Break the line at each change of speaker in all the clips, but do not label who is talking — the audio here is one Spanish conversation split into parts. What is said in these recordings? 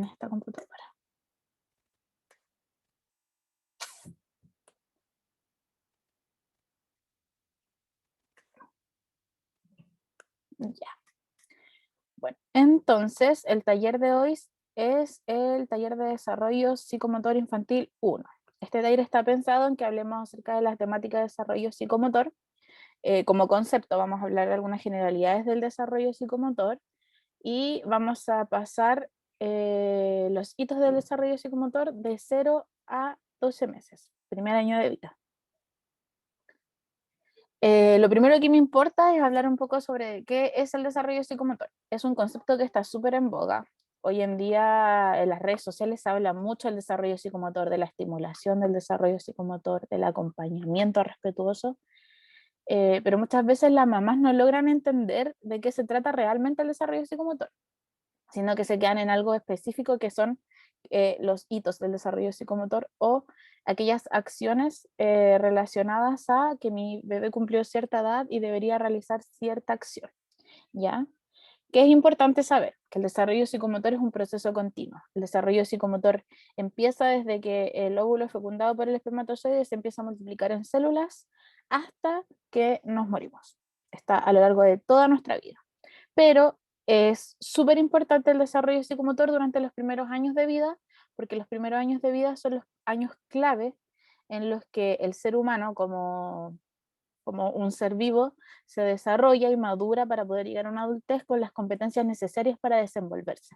en esta computadora. Ya. Bueno, entonces el taller de hoy es el taller de desarrollo psicomotor infantil 1. Este taller está pensado en que hablemos acerca de las temáticas de desarrollo psicomotor. Como concepto vamos a hablar de algunas generalidades del desarrollo psicomotor y vamos a pasar los hitos del desarrollo psicomotor de 0 a 12 meses, primer año de vida. Lo primero que me importa es hablar un poco sobre qué es el desarrollo psicomotor. Es un concepto que está súper en boga. Hoy en día en las redes sociales se habla mucho del desarrollo psicomotor, de la estimulación del desarrollo psicomotor, del acompañamiento respetuoso, pero muchas veces las mamás no logran entender de qué se trata realmente el desarrollo psicomotor, sino que se quedan en algo específico que son los hitos del desarrollo psicomotor o aquellas acciones relacionadas a que mi bebé cumplió cierta edad y debería realizar cierta acción, ¿ya? ¿Qué es importante saber? Que el desarrollo psicomotor es un proceso continuo. El desarrollo psicomotor empieza desde que el óvulo fecundado por el espermatozoide se empieza a multiplicar en células hasta que nos morimos. Está a lo largo de toda nuestra vida. Pero es súper importante el desarrollo psicomotor durante los primeros años de vida, porque los primeros años de vida son los años clave en los que el ser humano, como un ser vivo, se desarrolla y madura para poder llegar a una adultez con las competencias necesarias para desenvolverse.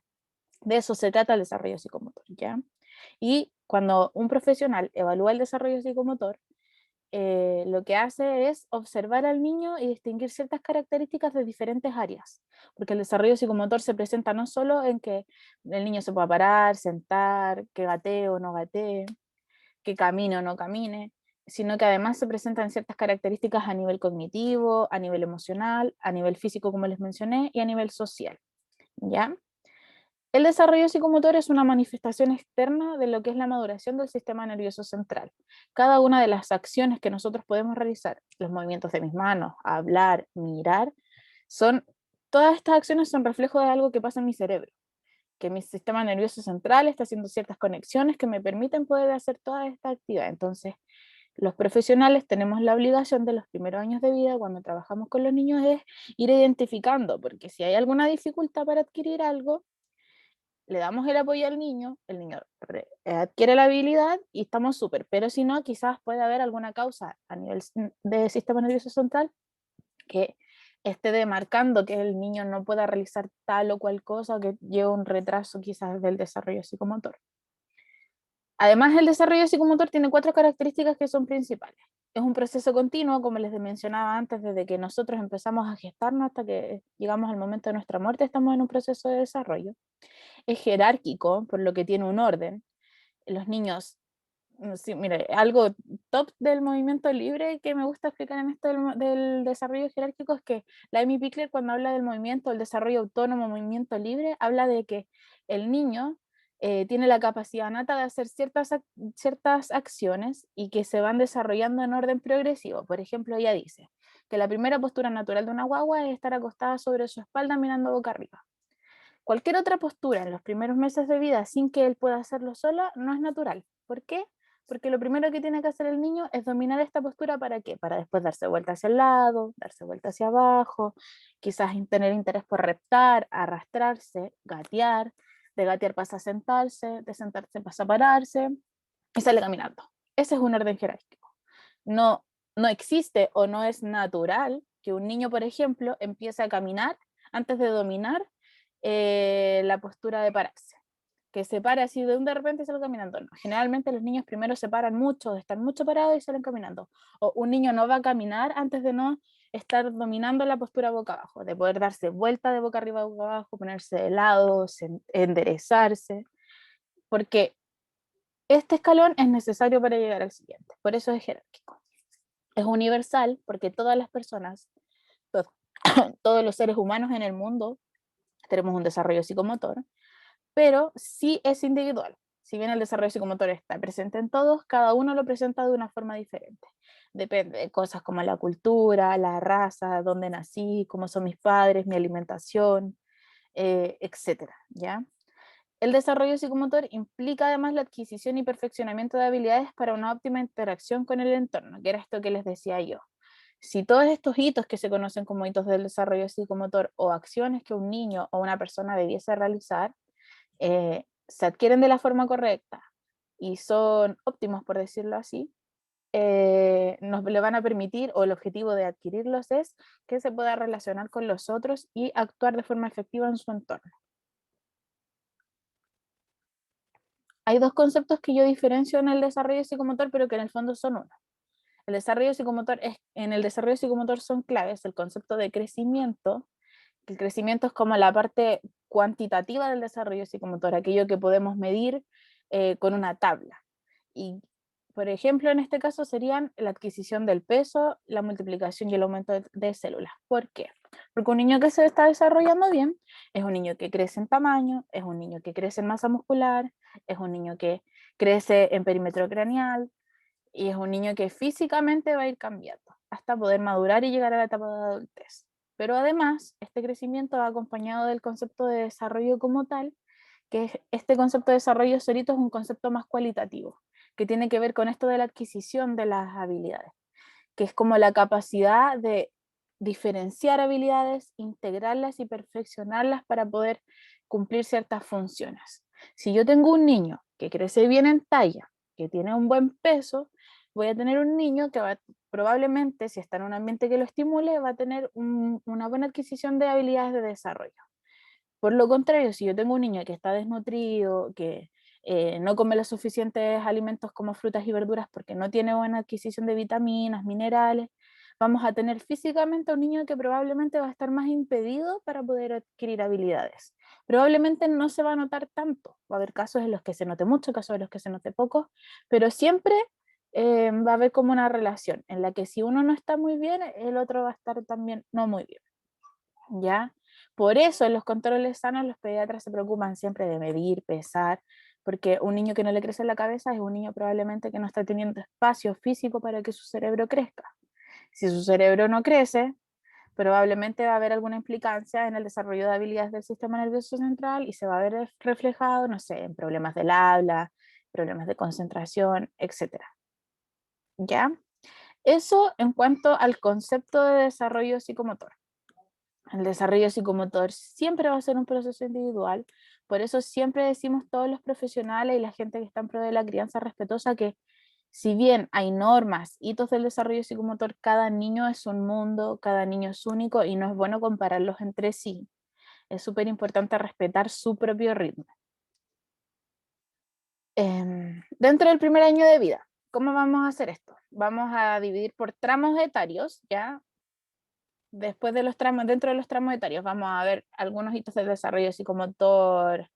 De eso se trata el desarrollo psicomotor, ¿ya? Y cuando un profesional evalúa el desarrollo psicomotor, lo que hace es observar al niño y distinguir ciertas características de diferentes áreas, porque el desarrollo psicomotor se presenta no solo en que el niño se pueda parar, sentar, que gatee o no gatee, que camine o no camine, sino que además se presentan ciertas características a nivel cognitivo, a nivel emocional, a nivel físico, como les mencioné, y a nivel social, ¿ya? El desarrollo psicomotor es una manifestación externa de lo que es la maduración del sistema nervioso central. Cada una de las acciones que nosotros podemos realizar, los movimientos de mis manos, hablar, mirar, todas estas acciones son reflejo de algo que pasa en mi cerebro, que mi sistema nervioso central está haciendo ciertas conexiones que me permiten poder hacer toda esta actividad. Entonces, los profesionales tenemos la obligación de los primeros años de vida, cuando trabajamos con los niños, es ir identificando, porque si hay alguna dificultad para adquirir algo, le damos el apoyo al niño, el niño adquiere la habilidad y estamos súper, pero si no, quizás puede haber alguna causa a nivel de sistema nervioso central que esté demarcando que el niño no pueda realizar tal o cual cosa, que lleve un retraso quizás del desarrollo psicomotor. Además, el desarrollo psicomotor tiene 4 características que son principales. Es un proceso continuo, como les mencionaba antes, desde que nosotros empezamos a gestarnos hasta que llegamos al momento de nuestra muerte, estamos en un proceso de desarrollo. Es jerárquico, por lo que tiene un orden. Los niños, sí, mire, algo top del movimiento libre que me gusta explicar en esto del desarrollo jerárquico es que la Amy Pickler, cuando habla del movimiento, el desarrollo autónomo, movimiento libre, habla de que el niño tiene la capacidad nata de hacer ciertas acciones y que se van desarrollando en orden progresivo. Por ejemplo, ella dice que la primera postura natural de una guagua es estar acostada sobre su espalda mirando boca arriba. Cualquier otra postura en los primeros meses de vida sin que él pueda hacerlo solo no es natural. ¿Por qué? Porque lo primero que tiene que hacer el niño es dominar esta postura. ¿Para qué? Para después darse vuelta hacia el lado, darse vuelta hacia abajo, quizás tener interés por reptar, arrastrarse, gatear, de gatear pasa a sentarse, de sentarse pasa a pararse y sale caminando. Ese es un orden jerárquico. No, no existe o no es natural que un niño, por ejemplo, empiece a caminar antes de dominar la postura de pararse, que se para así de repente y sale caminando. No. Generalmente los niños primero se paran mucho, están mucho parados y salen caminando. O un niño no va a caminar antes de no estar dominando la postura boca abajo, de poder darse vuelta de boca arriba a boca abajo, ponerse de lado, enderezarse, porque este escalón es necesario para llegar al siguiente. Por eso es jerárquico. Es universal porque todas las personas, todos, todos los seres humanos en el mundo tenemos un desarrollo psicomotor, pero sí es individual. Si bien el desarrollo psicomotor está presente en todos, cada uno lo presenta de una forma diferente. Depende de cosas como la cultura, la raza, dónde nací, cómo son mis padres, mi alimentación, etcétera, ¿ya? El desarrollo psicomotor implica además la adquisición y perfeccionamiento de habilidades para una óptima interacción con el entorno, que era esto que les decía yo. Si todos estos hitos que se conocen como hitos del desarrollo psicomotor o acciones que un niño o una persona debiese realizar se adquieren de la forma correcta y son óptimos, por decirlo así, nos le van a permitir, o el objetivo de adquirirlos es que se pueda relacionar con los otros y actuar de forma efectiva en su entorno. Hay dos conceptos que yo diferencio en el desarrollo psicomotor, pero que en el fondo son uno. En el desarrollo psicomotor son claves el concepto de crecimiento. El crecimiento es como la parte cuantitativa del desarrollo psicomotor, aquello que podemos medir con una tabla. Y, por ejemplo, en este caso serían la adquisición del peso, la multiplicación y el aumento de células. ¿Por qué? Porque un niño que se está desarrollando bien es un niño que crece en tamaño, es un niño que crece en masa muscular, es un niño que crece en perímetro craneal y es un niño que físicamente va a ir cambiando hasta poder madurar y llegar a la etapa de adultez. Pero además, este crecimiento va acompañado del concepto de desarrollo como tal, que este concepto de desarrollo solito es un concepto más cualitativo, que tiene que ver con esto de la adquisición de las habilidades, que es como la capacidad de diferenciar habilidades, integrarlas y perfeccionarlas para poder cumplir ciertas funciones. Si yo tengo un niño que crece bien en talla, que tiene un buen peso, voy a tener un niño que va probablemente, si está en un ambiente que lo estimule, va a tener una buena adquisición de habilidades de desarrollo. Por lo contrario, si yo tengo un niño que está desnutrido, que no come los suficientes alimentos como frutas y verduras porque no tiene buena adquisición de vitaminas, minerales, vamos a tener físicamente a un niño que probablemente va a estar más impedido para poder adquirir habilidades. Probablemente no se va a notar tanto, va a haber casos en los que se note mucho, casos en los que se note poco, pero siempre va a haber como una relación en la que si uno no está muy bien, el otro va a estar también no muy bien. ¿Ya? Por eso en los controles sanos los pediatras se preocupan siempre de medir, pesar, porque un niño que no le crece la cabeza es un niño probablemente que no está teniendo espacio físico para que su cerebro crezca. Si su cerebro no crece, probablemente va a haber alguna implicancia en el desarrollo de habilidades del sistema nervioso central y se va a ver reflejado, no sé, en problemas del habla, problemas de concentración, etcétera. ¿Ya? Eso en cuanto al concepto de desarrollo psicomotor. El desarrollo psicomotor siempre va a ser un proceso individual, por eso siempre decimos todos los profesionales y la gente que está en pro de la crianza respetuosa que si bien hay normas, hitos del desarrollo psicomotor, cada niño es un mundo, cada niño es único y no es bueno compararlos entre sí. Es súper importante respetar su propio ritmo. Dentro del primer año de vida, ¿cómo vamos a hacer esto? Vamos a dividir por tramos etarios, ¿ya? Después de los tramos, dentro de los tramos etarios, vamos a ver algunos hitos del desarrollo psicomotor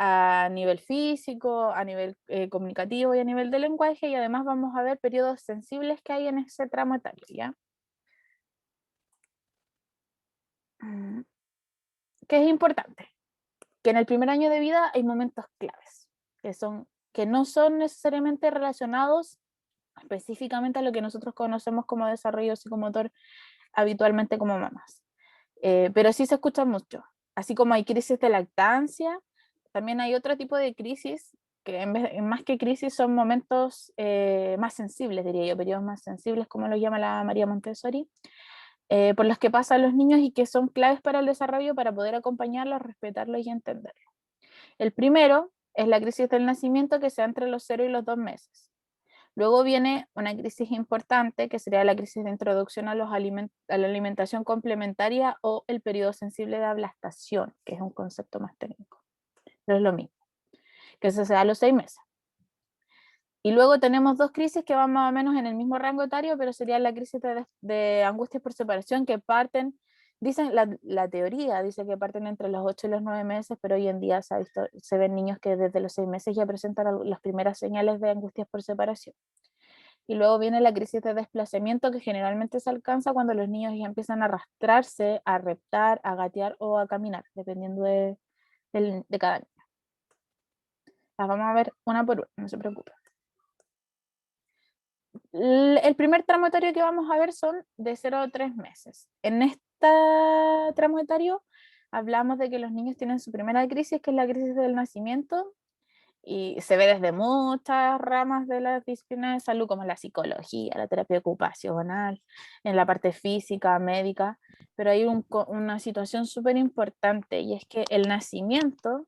a nivel físico, a nivel comunicativo y a nivel de lenguaje, y además vamos a ver periodos sensibles que hay en ese tramo etario, ¿ya? ¿Qué es importante? Que en el primer año de vida hay momentos claves, que no son necesariamente relacionados específicamente a lo que nosotros conocemos como desarrollo psicomotor habitualmente como mamás. Pero sí se escucha mucho. Así como hay crisis de lactancia, también hay otro tipo de crisis que más que crisis son momentos más sensibles, diría yo, periodos más sensibles, como lo llama la María Montessori, por los que pasan los niños y que son claves para el desarrollo para poder acompañarlos, respetarlos y entenderlos. El primero es la crisis del nacimiento que se da entre los 0 y los 2 meses. Luego viene una crisis importante, que sería la crisis de introducción a la alimentación complementaria o el periodo sensible de ablastación, que es un concepto más técnico, pero es lo mismo, que se da a los 6 meses. Y luego tenemos dos crisis que van más o menos en el mismo rango etario, pero sería la crisis de angustias por separación que parten, dicen, la teoría dice que parten entre los 8 y los 9 meses, pero hoy en día se ven niños que desde los 6 meses ya presentan las primeras señales de angustias por separación. Y luego viene la crisis de desplazamiento que generalmente se alcanza cuando los niños ya empiezan a arrastrarse, a reptar, a gatear o a caminar, dependiendo de cada niño. Las vamos a ver una por una, no se preocupen. El primer tramo etario que vamos a ver son de 0 a 3 meses. En este tramo etario hablamos de que los niños tienen su primera crisis, que es la crisis del nacimiento, y se ve desde muchas ramas de la disciplina de salud, como la psicología, la terapia ocupacional, en la parte física, médica, pero hay una situación súper importante, y es que el nacimiento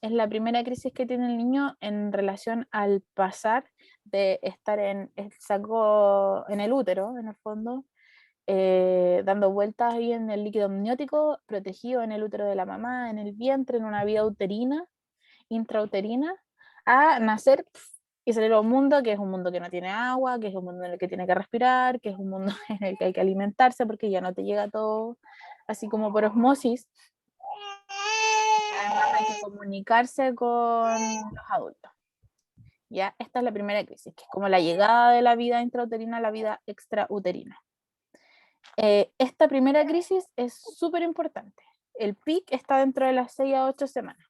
es la primera crisis que tiene el niño en relación al pasar de estar en el saco, en el útero, en el fondo, dando vueltas ahí en el líquido amniótico, protegido en el útero de la mamá, en el vientre, en una vida uterina, intrauterina, a nacer y salir a un mundo que es un mundo que no tiene agua, que es un mundo en el que tiene que respirar, que es un mundo en el que hay que alimentarse porque ya no te llega todo así como por osmosis. Además hay que comunicarse con los adultos. ¿Ya? Esta es la primera crisis, que es como la llegada de la vida intrauterina a la vida extrauterina. Esta primera crisis es súper importante. El pic está dentro de las 6 a 8 semanas,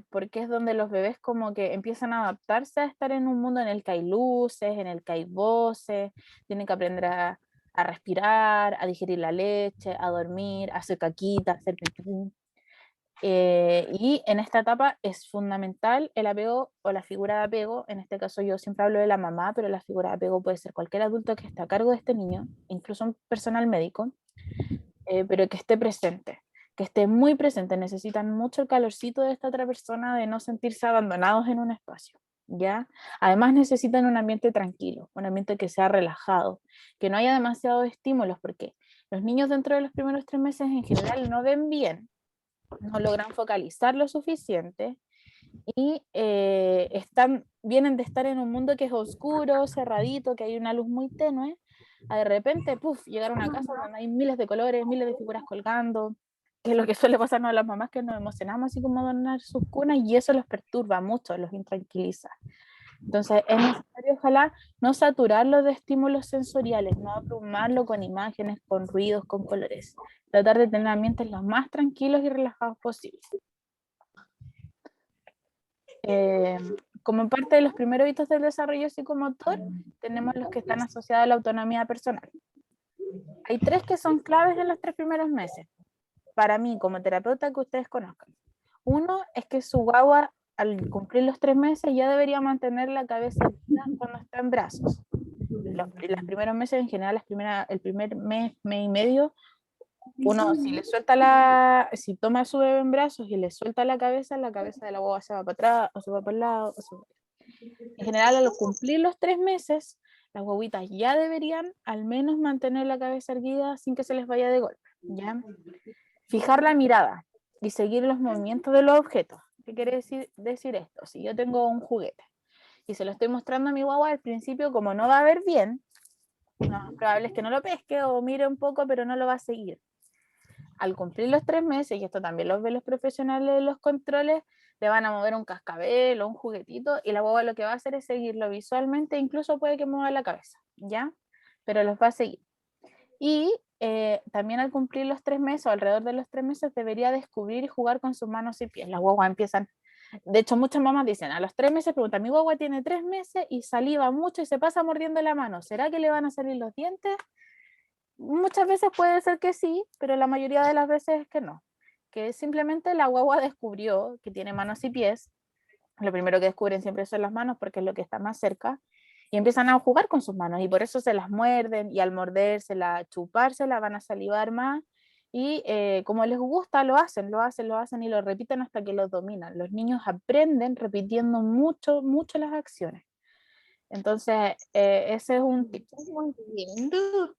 porque es donde los bebés como que empiezan a adaptarse a estar en un mundo en el que hay luces, en el que hay voces, tienen que aprender a respirar, a digerir la leche, a dormir, a hacer caquita, a hacer pipí. Y en esta etapa es fundamental el apego o la figura de apego. En este caso yo siempre hablo de la mamá, pero la figura de apego puede ser cualquier adulto que esté a cargo de este niño, incluso un personal médico, pero que esté presente, que esté muy presente. Necesitan mucho el calorcito de esta otra persona, de no sentirse abandonados en un espacio, ¿ya? Además necesitan un ambiente tranquilo, un ambiente que sea relajado, que no haya demasiados estímulos, porque los niños dentro de los primeros 3 meses en general no ven bien, no logran focalizar lo suficiente y vienen de estar en un mundo que es oscuro, cerradito, que hay una luz muy tenue, a de repente, puff, llegar a una casa donde hay miles de colores, miles de figuras colgando, que es lo que suele pasarnos a las mamás, que nos emocionamos así como donar sus cunas, y eso los perturba mucho, los intranquiliza. Entonces es necesario, ojalá, no saturarlo de estímulos sensoriales, no abrumarlo con imágenes, con ruidos, con colores. Tratar de tener ambientes los más tranquilos y relajados posibles. Eh, Como parte de los primeros hitos del desarrollo psicomotor, tenemos los que están asociados a la autonomía personal. Hay 3 que son claves en los 3 primeros meses, para mí como terapeuta, que ustedes conozcan. Uno es que su guagua al cumplir los 3 meses ya debería mantener la cabeza erguida cuando está en brazos. Los primeros meses en general, el primer mes, mes y medio, uno si toma a su bebé en brazos y le suelta la cabeza de la guagua se va para atrás o se va para el lado. En general, al cumplir los 3 meses, las guaguitas ya deberían al menos mantener la cabeza erguida sin que se les vaya de golpe, ¿ya? Fijar la mirada y seguir los movimientos de los objetos. ¿Qué quiere decir esto? Si yo tengo un juguete y se lo estoy mostrando a mi guagua, al principio, como no va a ver bien, lo más probable es que no lo pesque o mire un poco, pero no lo va a seguir. Al cumplir los 3 meses, y esto también lo ven los profesionales de los controles, le van a mover un cascabel o un juguetito, y la guagua lo que va a hacer es seguirlo visualmente, incluso puede que mueva la cabeza, ¿ya? Pero los va a seguir. Y también al cumplir los 3 meses o alrededor de los 3 meses debería descubrir y jugar con sus manos y pies. Las guaguas empiezan, de hecho muchas mamás dicen, a los 3 meses preguntan, mi guagua tiene 3 meses y saliva mucho y se pasa mordiendo la mano, ¿será que le van a salir los dientes? Muchas veces puede ser que sí, pero la mayoría de las veces es que no. Que simplemente la guagua descubrió que tiene manos y pies. Lo primero que descubren siempre son las manos porque es lo que está más cerca. Y empiezan a jugar con sus manos y por eso se las muerden y al mordérsela, a chupársela, van a salivar más. Y como les gusta, lo hacen y lo repiten hasta que los dominan. Los niños aprenden repitiendo mucho, mucho las acciones. Entonces, ese es un tip.
Muy lindo.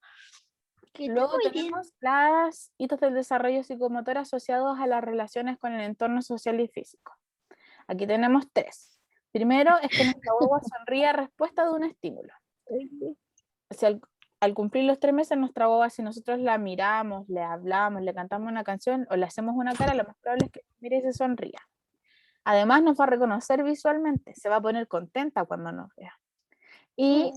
Luego tenemos los hitos del desarrollo psicomotor asociados a las relaciones con el entorno social y físico. Aquí tenemos 3. Primero es que nuestra guagua sonríe a respuesta de un estímulo. Si al cumplir los 3 meses, nuestra guagua, si nosotros la miramos, le hablamos, le cantamos una canción o le hacemos una cara, lo más probable es que mire y se sonría. Además, nos va a reconocer visualmente, se va a poner contenta cuando nos vea. Y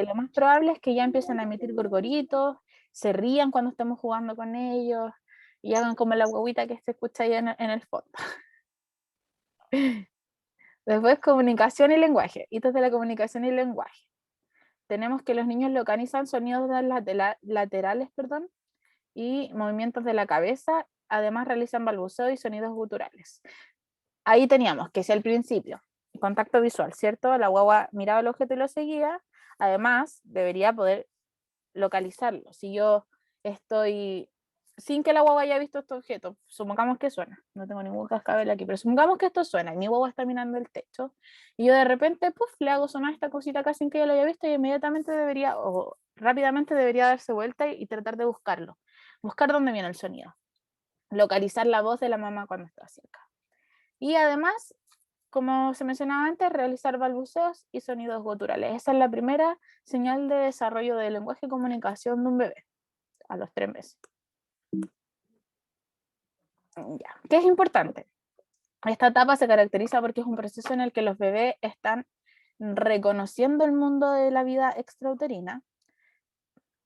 lo más probable es que ya empiecen a emitir gorgoritos, se rían cuando estemos jugando con ellos y hagan como la guaguita que se escucha ahí en el fondo. Después, comunicación y lenguaje. Hitos de la comunicación y lenguaje. Tenemos que los niños localizan sonidos laterales, y movimientos de la cabeza además realizan balbuceo y sonidos guturales. Ahí teníamos que si al principio, contacto visual, ¿cierto? La guagua miraba el objeto y lo seguía, además debería poder localizarlo. Si yo estoy sin que la guagua haya visto este objeto, supongamos que suena, no tengo ningún cascabel aquí, pero supongamos que esto suena y mi guagua está mirando el techo y yo de repente, puff, le hago sonar esta cosita acá sin que ella lo haya visto y inmediatamente debería, o rápidamente debería darse vuelta y tratar de buscarlo, buscar dónde viene el sonido, localizar la voz de la mamá cuando está cerca. Y además, como se mencionaba antes, realizar balbuceos y sonidos guturales. Esa es la primera señal de desarrollo del lenguaje y comunicación de un bebé a los 3 meses. Ya. ¿Qué es importante? Esta etapa se caracteriza porque es un proceso en el que los bebés están reconociendo el mundo de la vida extrauterina.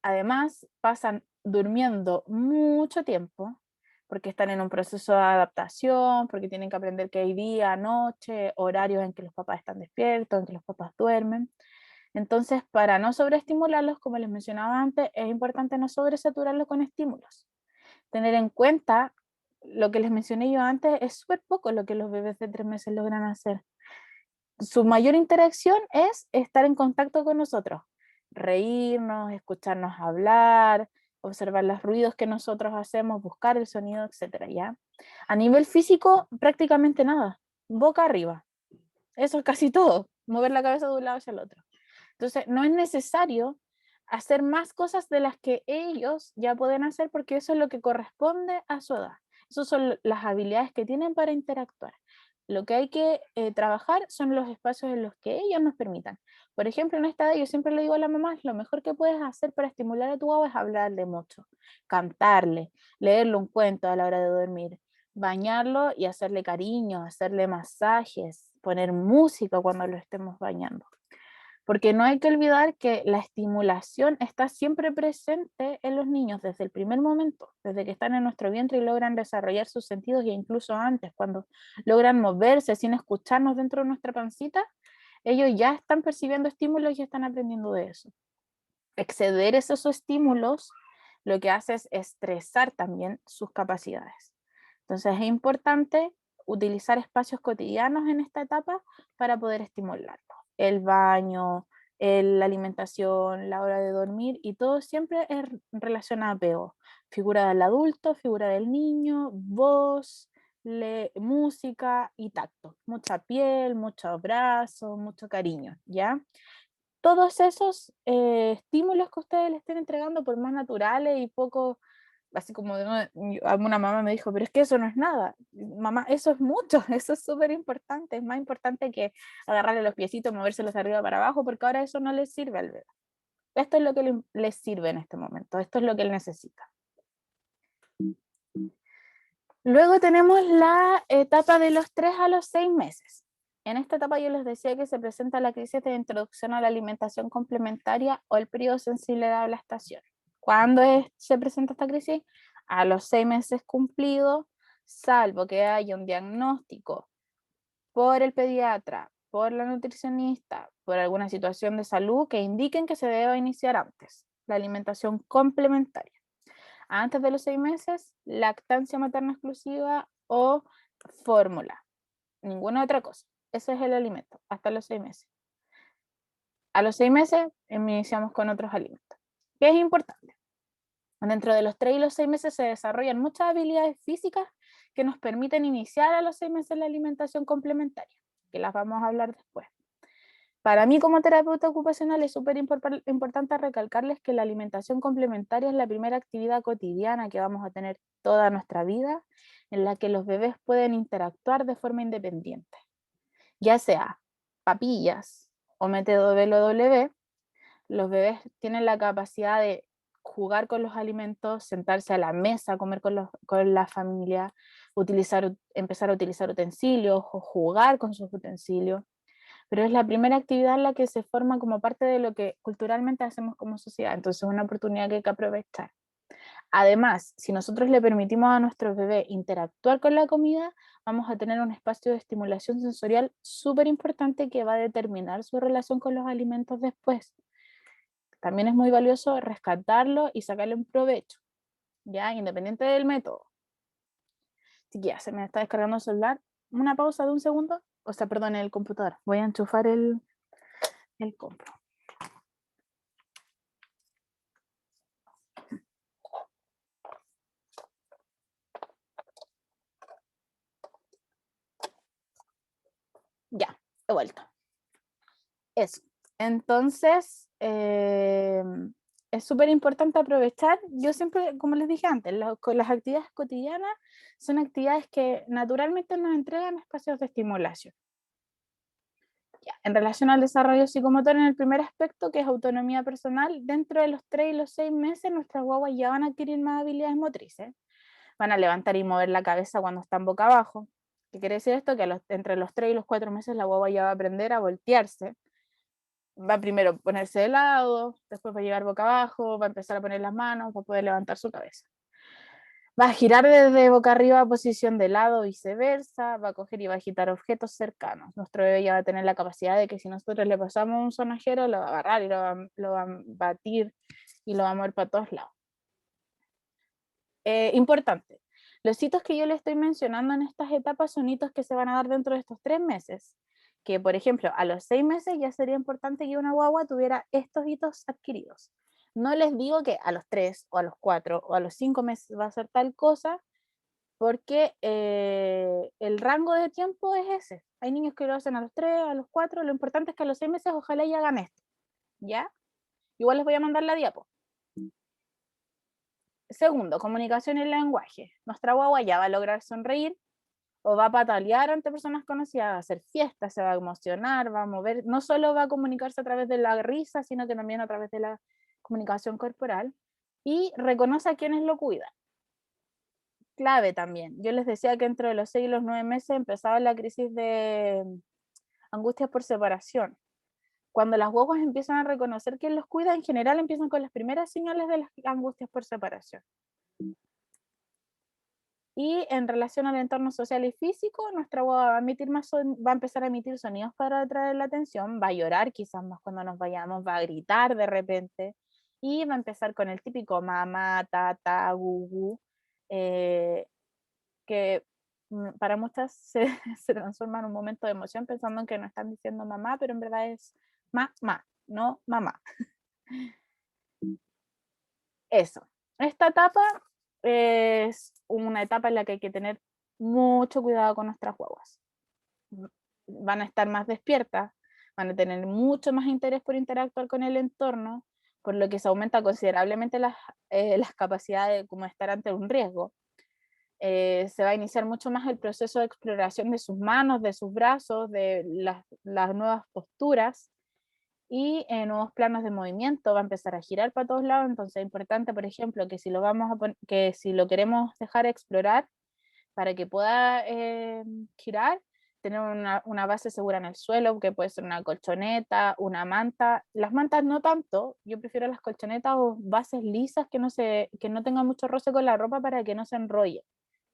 Además, pasan durmiendo mucho tiempo porque están en un proceso de adaptación, porque tienen que aprender que hay día, noche, horarios en que los papás están despiertos, en que los papás duermen. Entonces, para no sobreestimularlos, como les mencionaba antes, es importante no sobresaturarlos con estímulos. Tener en cuenta lo que les mencioné yo antes, es súper poco lo que los bebés de 3 meses logran hacer. Su mayor interacción es estar en contacto con nosotros, reírnos, escucharnos hablar, observar los ruidos que nosotros hacemos, buscar el sonido, etcétera, ¿ya? A nivel físico, prácticamente nada, boca arriba. Eso es casi todo, mover la cabeza de un lado hacia el otro. Entonces, no es necesario hacer más cosas de las que ellos ya pueden hacer porque eso es lo que corresponde a su edad. Esas son las habilidades que tienen para interactuar. Lo que hay que trabajar son los espacios en los que ellos nos permitan. Por ejemplo, en esta edad yo siempre le digo a la mamá, lo mejor que puedes hacer para estimular a tu guagua es hablarle mucho, cantarle, leerle un cuento a la hora de dormir, bañarlo y hacerle cariño, hacerle masajes, poner música cuando lo estemos bañando. Porque no hay que olvidar que la estimulación está siempre presente en los niños desde el primer momento, desde que están en nuestro vientre y logran desarrollar sus sentidos e incluso antes, cuando logran moverse sin escucharnos dentro de nuestra pancita, ellos ya están percibiendo estímulos y están aprendiendo de eso. Exceder esos estímulos lo que hace es estresar también sus capacidades. Entonces es importante utilizar espacios cotidianos en esta etapa para poder estimularlo. El baño, la alimentación, la hora de dormir y todo siempre es relacionado a apego. Figura del adulto, figura del niño, voz, música y tacto. Mucha piel, mucho abrazo, mucho cariño, ¿ya? Todos esos estímulos que ustedes le estén entregando, por más naturales y poco, así como alguna mamá me dijo, pero es que eso no es nada. Mamá, eso es mucho, eso es súper importante, es más importante que agarrarle los piecitos, movérselos de arriba para abajo, porque ahora eso no les sirve al bebé. Esto es lo que les sirve en este momento, esto es lo que él necesita. Luego tenemos la etapa de los 3 a los 6 meses. En esta etapa yo les decía que se presenta la crisis de introducción a la alimentación complementaria o el periodo sensible de ablastación. ¿Cuándo se presenta esta crisis? A los 6 meses cumplidos, salvo que haya un diagnóstico por el pediatra, por la nutricionista, por alguna situación de salud que indiquen que se deba iniciar antes la alimentación complementaria. Antes de los 6 meses, lactancia materna exclusiva o fórmula. Ninguna otra cosa. Ese es el alimento, hasta los 6 meses. A los 6 meses iniciamos con otros alimentos. ¿Qué es importante? Dentro de los 3 y los 6 meses se desarrollan muchas habilidades físicas que nos permiten iniciar a los 6 meses la alimentación complementaria, que las vamos a hablar después. Para mí como terapeuta ocupacional es súper importante recalcarles que la alimentación complementaria es la primera actividad cotidiana que vamos a tener toda nuestra vida en la que los bebés pueden interactuar de forma independiente, ya sea papillas o método WW. Los bebés tienen la capacidad de jugar con los alimentos, sentarse a la mesa, comer con la familia, empezar a utilizar utensilios o jugar con sus utensilios, pero es la primera actividad en la que se forma como parte de lo que culturalmente hacemos como sociedad, entonces es una oportunidad que hay que aprovechar. Además, si nosotros le permitimos a nuestro bebé interactuar con la comida, vamos a tener un espacio de estimulación sensorial súper importante que va a determinar su relación con los alimentos después. También es muy valioso rescatarlo y sacarle un provecho, ya independiente del método. Chiquilla, se me está descargando el celular. Una pausa de un segundo. O sea, perdón, el computador. Voy a enchufar el compro. Ya, he vuelto. Eso. Entonces, es súper importante aprovechar. Yo siempre, como les dije antes, con las actividades cotidianas son actividades que naturalmente nos entregan espacios de estimulación. Ya, en relación al desarrollo psicomotor, en el primer aspecto, que es autonomía personal, dentro de los 3 y los 6 meses, nuestras guaguas ya van a adquirir más habilidades motrices. Van a levantar y mover la cabeza cuando están boca abajo. ¿Qué quiere decir esto? Que entre los 3 y los 4 meses la guagua ya va a aprender a voltearse. Va primero a ponerse de lado, después va a llegar boca abajo, va a empezar a poner las manos, va a poder levantar su cabeza. Va a girar desde boca arriba a posición de lado, viceversa, va a coger y va a agitar objetos cercanos. Nuestro bebé ya va a tener la capacidad de que si nosotros le pasamos un sonajero, lo va a agarrar y lo va a batir y lo va a mover para todos lados. Importante, los hitos que yo le estoy mencionando en estas etapas son hitos que se van a dar dentro de estos 3 meses. Que, por ejemplo, a los 6 meses ya sería importante que una guagua tuviera estos hitos adquiridos. No les digo que a los 3 o a los 4 o a los 5 meses va a ser tal cosa, porque el rango de tiempo es ese. Hay niños que lo hacen a los 3, a los 4, lo importante es que a los 6 meses ojalá ya hagan esto, ¿ya? Igual les voy a mandar la diapo. Segundo, comunicación y lenguaje. Nuestra guagua ya va a lograr sonreír o va a patalear ante personas conocidas, va a hacer fiestas, se va a emocionar, va a mover, no solo va a comunicarse a través de la risa, sino que también a través de la comunicación corporal, y reconoce a quienes lo cuidan. Clave también. Yo les decía que entre los 6 y los 9 meses empezaba la crisis de angustias por separación. Cuando las guaguas empiezan a reconocer quién los cuida, en general empiezan con las primeras señales de las angustias por separación. Y en relación al entorno social y físico, nuestra guagua va a empezar a emitir sonidos para atraer la atención, va a llorar quizás más cuando nos vayamos, va a gritar de repente, y va a empezar con el típico mamá, tata, gugu, que para muchas se transforma en un momento de emoción pensando en que no están diciendo mamá, pero en verdad es mamá, no mamá. Eso. Esta etapa es una etapa en la que hay que tener mucho cuidado con nuestras guaguas. Van a estar más despiertas, van a tener mucho más interés por interactuar con el entorno, por lo que se aumenta considerablemente las capacidades de como estar ante un riesgo. Se va a iniciar mucho más el proceso de exploración de sus manos, de sus brazos, de las nuevas posturas y nuevos planos de movimiento, va a empezar a girar para todos lados. Entonces es importante, por ejemplo, que que si lo queremos dejar explorar para que pueda girar, tener una base segura en el suelo, que puede ser una colchoneta, una manta. Las mantas no tanto, yo prefiero las colchonetas o bases lisas que no tengan mucho roce con la ropa para que no se enrolle,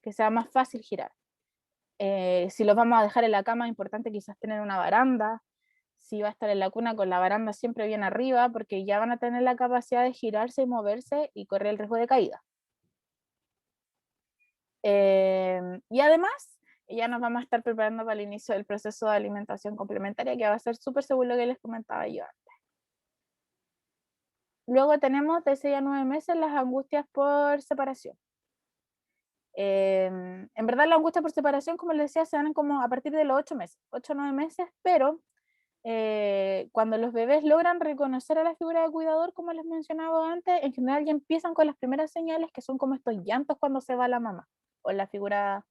que sea más fácil girar. Si los vamos a dejar en la cama, es importante quizás tener una baranda. Si va a estar en la cuna, con la baranda siempre bien arriba, porque ya van a tener la capacidad de girarse y moverse y correr el riesgo de caída. Y además, ya nos vamos a estar preparando para el inicio del proceso de alimentación complementaria, que va a ser súper seguro lo que les comentaba yo antes. Luego tenemos de 6 a 9 meses las angustias por separación. En verdad, la angustia por separación, como les decía, se dan como a partir de los 8 meses, 8 o 9 meses, pero cuando los bebés logran reconocer a la figura de cuidador, como les mencionaba antes, en general ya empiezan con las primeras señales, que son como estos llantos cuando se va la mamá o la figura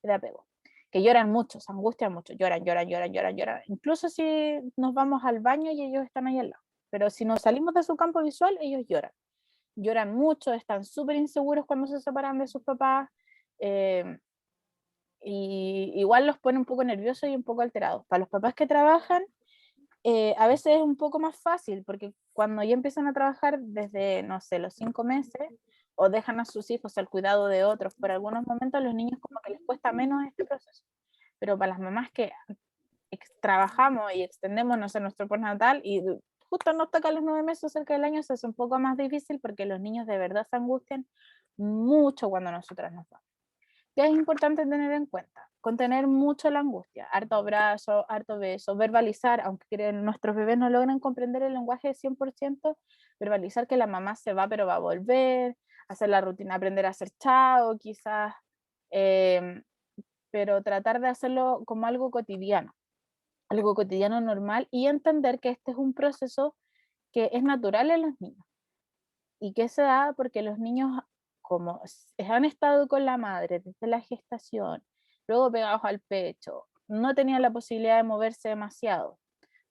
de apego, que lloran mucho, se angustian mucho, lloran, lloran, lloran, lloran, lloran, incluso si nos vamos al baño y ellos están ahí al lado, pero si nos salimos de su campo visual, ellos lloran mucho, están súper inseguros cuando se separan de sus papás, y igual los pone un poco nerviosos y un poco alterados. Para los papás que trabajan, a veces es un poco más fácil, porque cuando ya empiezan a trabajar desde, no sé, los 5 meses, o dejan a sus hijos al cuidado de otros, por algunos momentos a los niños como que les cuesta menos este proceso. Pero para las mamás que trabajamos y extendemos, no sé, nuestro postnatal, y justo nos toca los 9 meses cerca del año, eso es un poco más difícil porque los niños de verdad se angustian mucho cuando nosotras nos vamos. ¿Qué es importante tener en cuenta? Contener mucho la angustia, harto abrazo, harto beso, verbalizar, aunque nuestros bebés no logran comprender el lenguaje 100%, verbalizar que la mamá se va pero va a volver, hacer la rutina, aprender a hacer chao, quizás, eh, pero tratar de hacerlo como algo cotidiano normal y entender que este es un proceso que es natural en los niños y que se da porque los niños, como han estado con la madre desde la gestación, luego pegados al pecho, no tenían la posibilidad de moverse demasiado,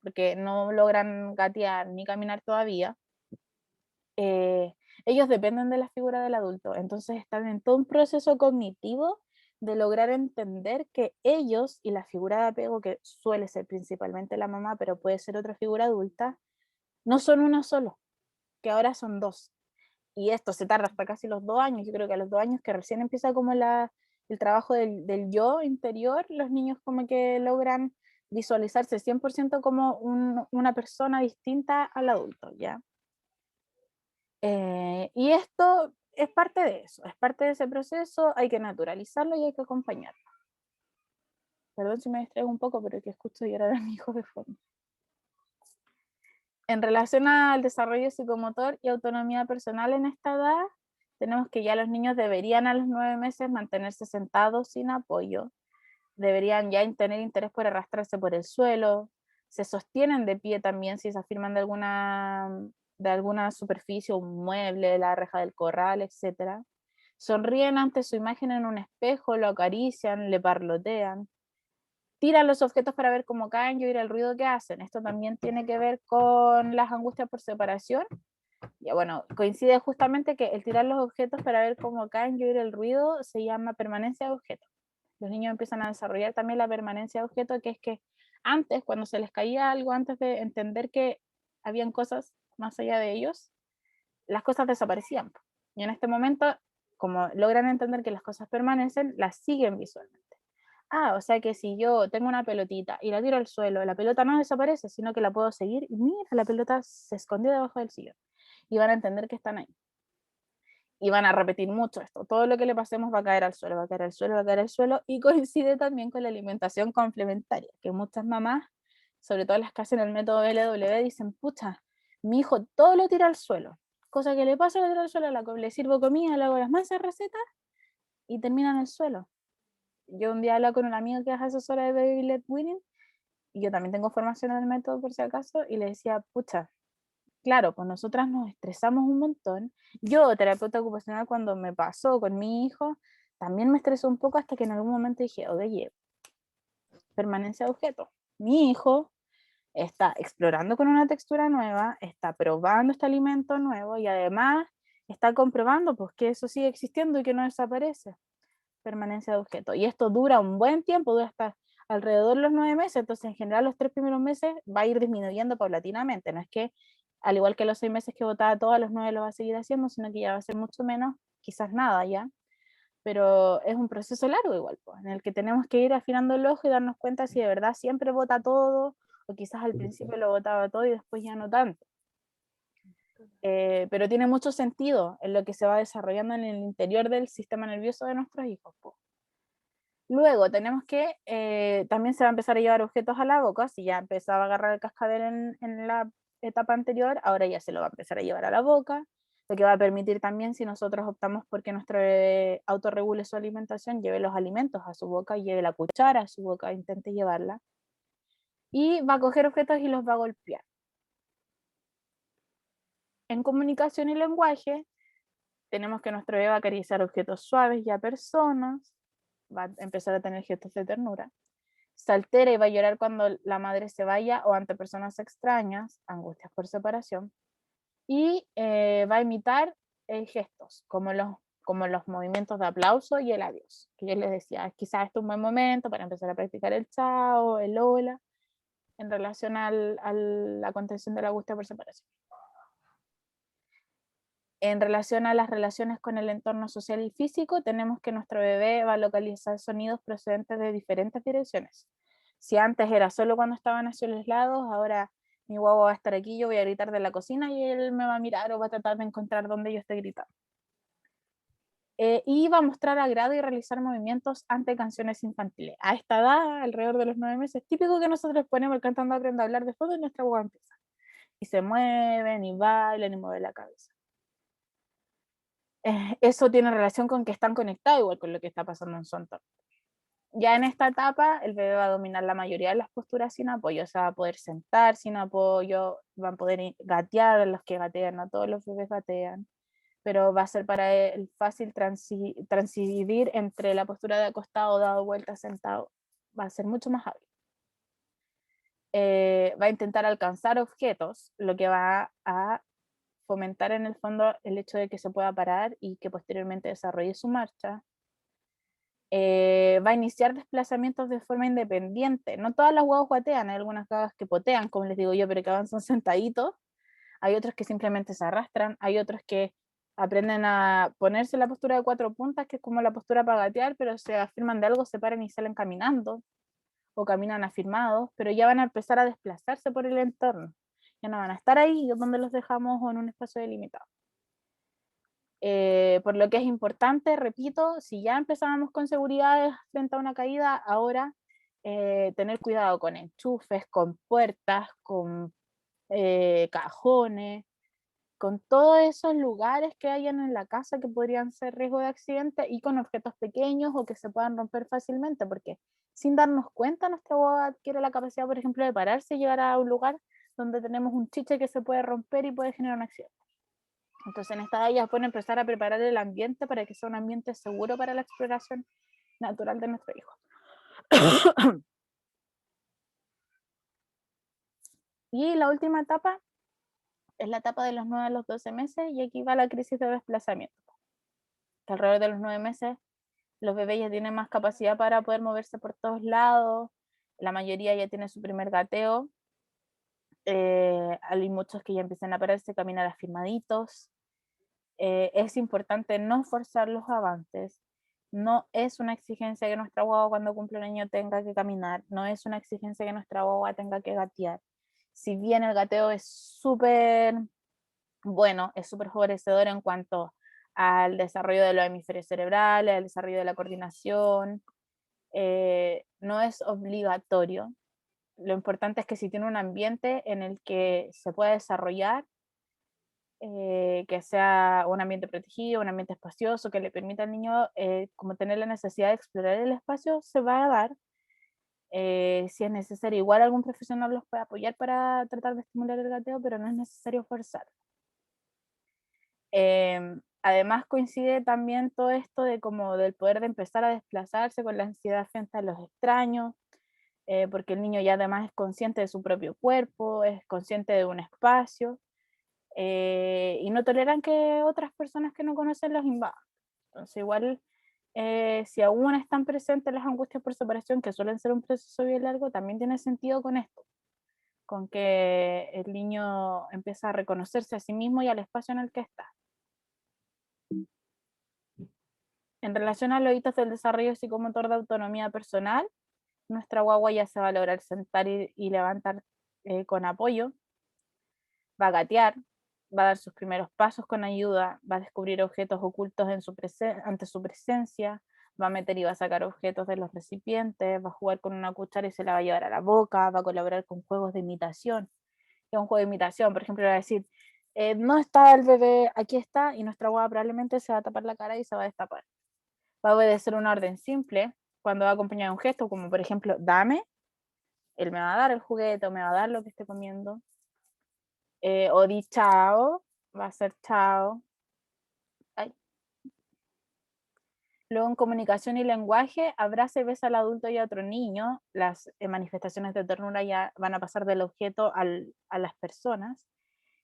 porque no logran gatear ni caminar todavía, eh, ellos dependen de la figura del adulto, entonces están en todo un proceso cognitivo de lograr entender que ellos y la figura de apego, que suele ser principalmente la mamá, pero puede ser otra figura adulta, no son uno solo, que ahora son dos. Y esto se tarda hasta casi los 2 años. Yo creo que a los 2 años que recién empieza como el trabajo del yo interior, los niños como que logran visualizarse 100% como una persona distinta al adulto, ¿ya? Y esto es parte de eso, es parte de ese proceso, hay que naturalizarlo y hay que acompañarlo. Perdón si me distraigo un poco, pero que escucho llorar a mi hijo de fondo. En relación al desarrollo psicomotor y autonomía personal en esta edad, tenemos que ya los niños deberían a los 9 meses mantenerse sentados sin apoyo, deberían ya tener interés por arrastrarse por el suelo, se sostienen de pie también si se afirman de alguna superficie, un mueble, la reja del corral, etc. Sonríen ante su imagen en un espejo, lo acarician, le parlotean, tiran los objetos para ver cómo caen y oír el ruido que hacen. Esto también tiene que ver con las angustias por separación. Ya bueno, coincide justamente que el tirar los objetos para ver cómo caen y oír el ruido se llama permanencia de objeto. Los niños empiezan a desarrollar también la permanencia de objeto, que es que antes, cuando se les caía algo, antes de entender que habían cosas más allá de ellos, las cosas desaparecían. Y en este momento, como logran entender que las cosas permanecen, las siguen visualmente. O sea que si yo tengo una pelotita y la tiro al suelo, la pelota no desaparece, sino que la puedo seguir y mira, la pelota se escondió debajo del sillón. Y van a entender que están ahí. Y van a repetir mucho esto. Todo lo que le pasemos va a caer al suelo, va a caer al suelo, va a caer al suelo. Y coincide también con la alimentación complementaria, que muchas mamás, sobre todo las que hacen el método LW, dicen, pucha, mi hijo todo lo tira al suelo. Cosa que le pasa, lo tira al suelo, le sirvo comida, le hago las masas recetas y termina en el suelo. Yo un día hablaba con un amigo que es asesora de Baby Led Winning, y yo también tengo formación en el método por si acaso, y le decía, pucha, claro, pues nosotras nos estresamos un montón. Yo, terapeuta ocupacional, cuando me pasó con mi hijo, también me estresó un poco hasta que en algún momento dije, oye, permanencia de objeto. Mi hijo está explorando con una textura nueva, está probando este alimento nuevo y además está comprobando pues, que eso sigue existiendo y que no desaparece. Permanencia de objeto. Y esto dura un buen tiempo, dura hasta alrededor de los 9 meses, entonces en general los 3 primeros meses va a ir disminuyendo paulatinamente, no es que al igual que los 6 meses que votaba todo, a los 9 lo va a seguir haciendo, sino que ya va a ser mucho menos, quizás nada ya, pero es un proceso largo igual, pues, en el que tenemos que ir afinando el ojo y darnos cuenta si de verdad siempre vota todo, o quizás al principio lo votaba todo y después ya no tanto. Pero tiene mucho sentido en lo que se va desarrollando en el interior del sistema nervioso de nuestros hijos. Pues. Luego tenemos que también se va a empezar a llevar objetos a la boca, si ya empezaba a agarrar el cascabel en la etapa anterior, ahora ya se lo va a empezar a llevar a la boca, lo que va a permitir también, si nosotros optamos porque nuestro bebé autorregule su alimentación, lleve los alimentos a su boca, lleve la cuchara a su boca, intente llevarla, y va a coger objetos y los va a golpear. En comunicación y lenguaje, tenemos que nuestro bebé va a acariciar objetos suaves y a personas, va a empezar a tener gestos de ternura, se altera y va a llorar cuando la madre se vaya o ante personas extrañas, angustias por separación, y va a imitar gestos, como los movimientos de aplauso y el adiós, que yo les decía, quizás este es un buen momento para empezar a practicar el chao, el hola, en relación a la contención de la angustia por separación. En relación a las relaciones con el entorno social y físico, tenemos que nuestro bebé va a localizar sonidos procedentes de diferentes direcciones. Si antes era solo cuando estaban hacia los lados, ahora mi guagua va a estar aquí, yo voy a gritar de la cocina y él me va a mirar o va a tratar de encontrar dónde yo estoy gritando. y va a mostrar agrado y realizar movimientos ante canciones infantiles. A esta edad, alrededor de los 9 meses, típico que nosotros ponemos cantando Aprende a hablar de fondo y nuestra guagua empieza. Y se mueven y bailan y mueven la cabeza. Eso tiene relación con que están conectados igual con lo que está pasando en su entorno. Ya en esta etapa, el bebé va a dominar la mayoría de las posturas sin apoyo, o sea, va a poder sentar sin apoyo, van a poder gatear, los que gatean, no todos los bebés gatean, pero va a ser para él fácil transidir entre la postura de acostado, dado vuelta, sentado, va a ser mucho más hábil. Va a intentar alcanzar objetos, lo que va a fomentar en el fondo el hecho de que se pueda parar y que posteriormente desarrolle su marcha. Va a iniciar desplazamientos de forma independiente. No todas las guaguas guatean, hay algunas guaguas que potean, como les digo yo, pero que avanzan sentaditos. Hay otros que simplemente se arrastran, hay otros que aprenden a ponerse en la postura de 4 puntas, que es como la postura para gatear, pero se afirman de algo, se paran y salen caminando, o caminan afirmados, pero ya van a empezar a desplazarse por el entorno. Ya no van a estar ahí donde los dejamos o en un espacio delimitado. Por lo que es importante, repito, si ya empezábamos con seguridades frente a una caída, ahora tener cuidado con enchufes, con puertas, con cajones, con todos esos lugares que hayan en la casa que podrían ser riesgo de accidente y con objetos pequeños o que se puedan romper fácilmente, porque sin darnos cuenta nuestra guagua adquiere la capacidad, por ejemplo, de pararse y llegar a un lugar donde tenemos un chiche que se puede romper y puede generar un accidente. Entonces en esta ya pueden empezar a preparar el ambiente para que sea un ambiente seguro para la exploración natural de nuestro hijo. Y la última etapa es la etapa de los 9 a los 12 meses y aquí va la crisis de desplazamiento. Que alrededor de los 9 meses los bebés ya tienen más capacidad para poder moverse por todos lados, la mayoría ya tiene su primer gateo, hay muchos que ya empiezan a pararse, caminar afirmaditos. Es importante no forzar los avances, no es una exigencia que nuestra guagua cuando cumple un año tenga que caminar, no es una exigencia que nuestra guagua tenga que gatear. Si bien el gateo es súper bueno, es súper favorecedor en cuanto al desarrollo de los hemisferios cerebrales, al desarrollo de la coordinación, no es obligatorio. Lo importante es que si tiene un ambiente en el que se pueda desarrollar, que sea un ambiente protegido, un ambiente espacioso, que le permita al niño como tener la necesidad de explorar el espacio, se va a dar. Si es necesario, igual algún profesional los puede apoyar para tratar de estimular el gateo, pero no es necesario forzar. Además coincide también todo esto de como del poder de empezar a desplazarse con la ansiedad frente a los extraños, porque el niño ya además es consciente de su propio cuerpo, es consciente de un espacio, y no toleran que otras personas que no conocen los invadan. Entonces igual, si aún están presentes las angustias por separación, que suelen ser un proceso bien largo, también tiene sentido con esto, con que el niño empieza a reconocerse a sí mismo y al espacio en el que está. En relación a los hitos del desarrollo psicomotor de autonomía personal, nuestra guagua ya se va a lograr sentar y levantar con apoyo, va a gatear, va a dar sus primeros pasos con ayuda, va a descubrir objetos ocultos ante su presencia, va a meter y va a sacar objetos de los recipientes, va a jugar con una cuchara y se la va a llevar a la boca, va a colaborar con juegos de imitación. Es un juego de imitación, por ejemplo, va a decir, no está el bebé, aquí está, y nuestra guagua probablemente se va a tapar la cara y se va a destapar. Va a obedecer una orden simple cuando va acompañado de un gesto, como por ejemplo, dame, él me va a dar el juguete o me va a dar lo que esté comiendo. O di chao, va a ser chao. Ay. Luego en comunicación y lenguaje, abraza y besa al adulto y a otro niño. Las manifestaciones de ternura ya van a pasar del objeto a las personas.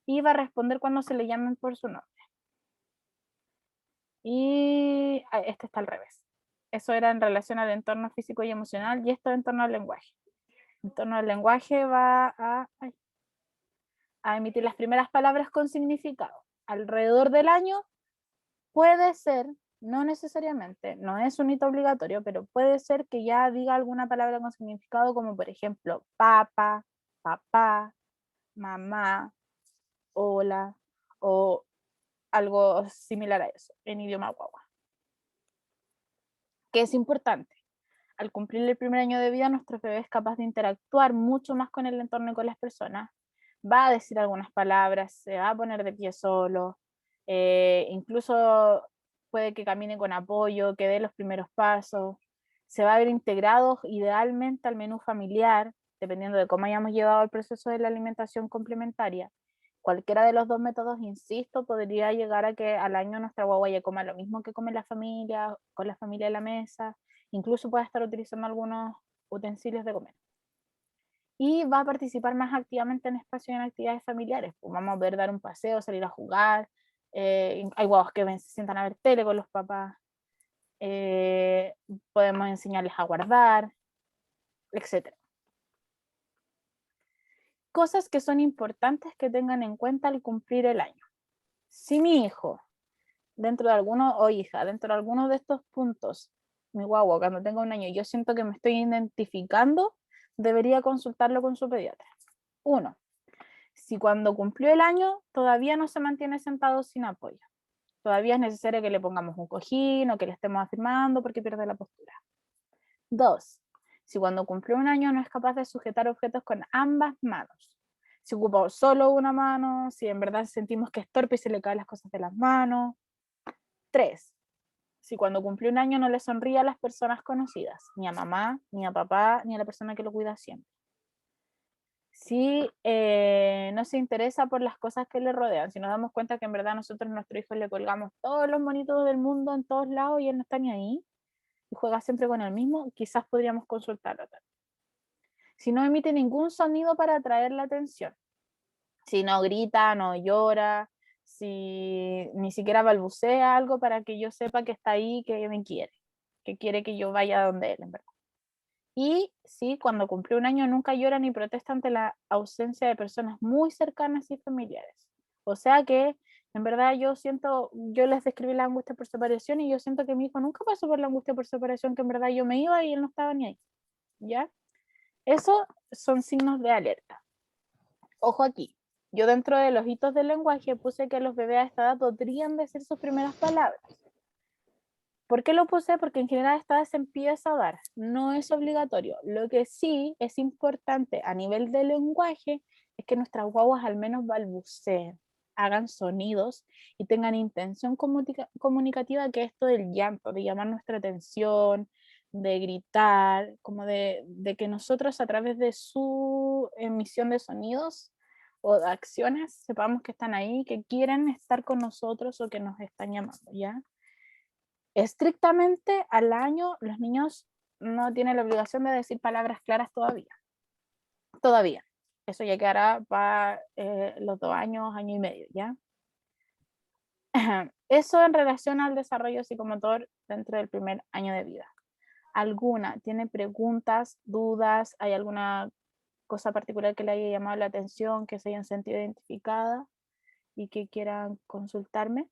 Y va a responder cuando se le llamen por su nombre. Y este está al revés. Eso era en relación al entorno físico y emocional y esto en torno al lenguaje. En torno al lenguaje va a emitir las primeras palabras con significado. Alrededor del año puede ser, no necesariamente, no es un hito obligatorio, pero puede ser que ya diga alguna palabra con significado como por ejemplo papa, papá, mamá, hola o algo similar a eso en idioma guagua. ¿Qué es importante? Al cumplir el primer año de vida, nuestro bebé es capaz de interactuar mucho más con el entorno y con las personas. Va a decir algunas palabras, se va a poner de pie solo, incluso puede que camine con apoyo, que dé los primeros pasos, se va a ver integrado idealmente al menú familiar, dependiendo de cómo hayamos llevado el proceso de la alimentación complementaria. Cualquiera de los dos métodos, insisto, podría llegar a que al año nuestra guagua ya coma lo mismo que come la familia, con la familia en la mesa, incluso pueda estar utilizando algunos utensilios de comer. Y va a participar más activamente en espacios y en actividades familiares. Pues vamos a ver dar un paseo, salir a jugar. Hay guaguas que se sientan a ver tele con los papás. Podemos enseñarles a guardar, etc. Cosas que son importantes que tengan en cuenta al cumplir el año. Si mi hijo, dentro de algunos, o hija, dentro de algunos de estos puntos, mi guagua, cuando tenga un año, yo siento que me estoy identificando, debería consultarlo con su pediatra. 1. Si cuando cumplió el año todavía no se mantiene sentado sin apoyo, todavía es necesario que le pongamos un cojín o que le estemos afirmando porque pierde la postura. 2. Si cuando cumplió un año no es capaz de sujetar objetos con ambas manos, si ocupa solo una mano, si en verdad sentimos que es torpe y se le caen las cosas de las manos. 3. Si cuando cumplió un año no le sonríe a las personas conocidas, ni a mamá, ni a papá, ni a la persona que lo cuida siempre. Si no se interesa por las cosas que le rodean, si nos damos cuenta que en verdad nosotros a nuestro hijo le colgamos todos los monitos del mundo en todos lados y él no está ni ahí y juega siempre con el mismo, quizás podríamos consultarlo también. Si no emite ningún sonido para atraer la atención, si no grita, no llora, si ni siquiera balbucea algo para que yo sepa que está ahí, que quiere que yo vaya donde él, en verdad. Y sí, cuando cumplió un año nunca llora ni protesta ante la ausencia de personas muy cercanas y familiares. O sea que, en verdad, yo les describí la angustia por separación y yo siento que mi hijo nunca pasó por la angustia por separación, que en verdad yo me iba y él no estaba ni ahí. ¿Ya? Eso son signos de alerta. Ojo aquí, yo dentro de los hitos del lenguaje puse que los bebés a esta edad podrían decir sus primeras palabras. ¿Por qué lo puse? Porque en general esta vez se empieza a dar, no es obligatorio. Lo que sí es importante a nivel de lenguaje es que nuestras guaguas al menos balbuceen, hagan sonidos y tengan intención comunicativa, que esto del llanto, de llamar nuestra atención, de gritar, como de que nosotros a través de su emisión de sonidos o de acciones sepamos que están ahí, que quieren estar con nosotros o que nos están llamando, ¿ya? Estrictamente al año los niños no tienen la obligación de decir palabras claras todavía. Todavía. Eso ya quedará para los 2 años, año y medio, ¿ya? Eso en relación al desarrollo psicomotor dentro del primer año de vida. ¿Alguna? ¿Tiene preguntas, dudas? ¿Hay alguna cosa particular que le haya llamado la atención, que se hayan sentido identificada y que quieran consultarme?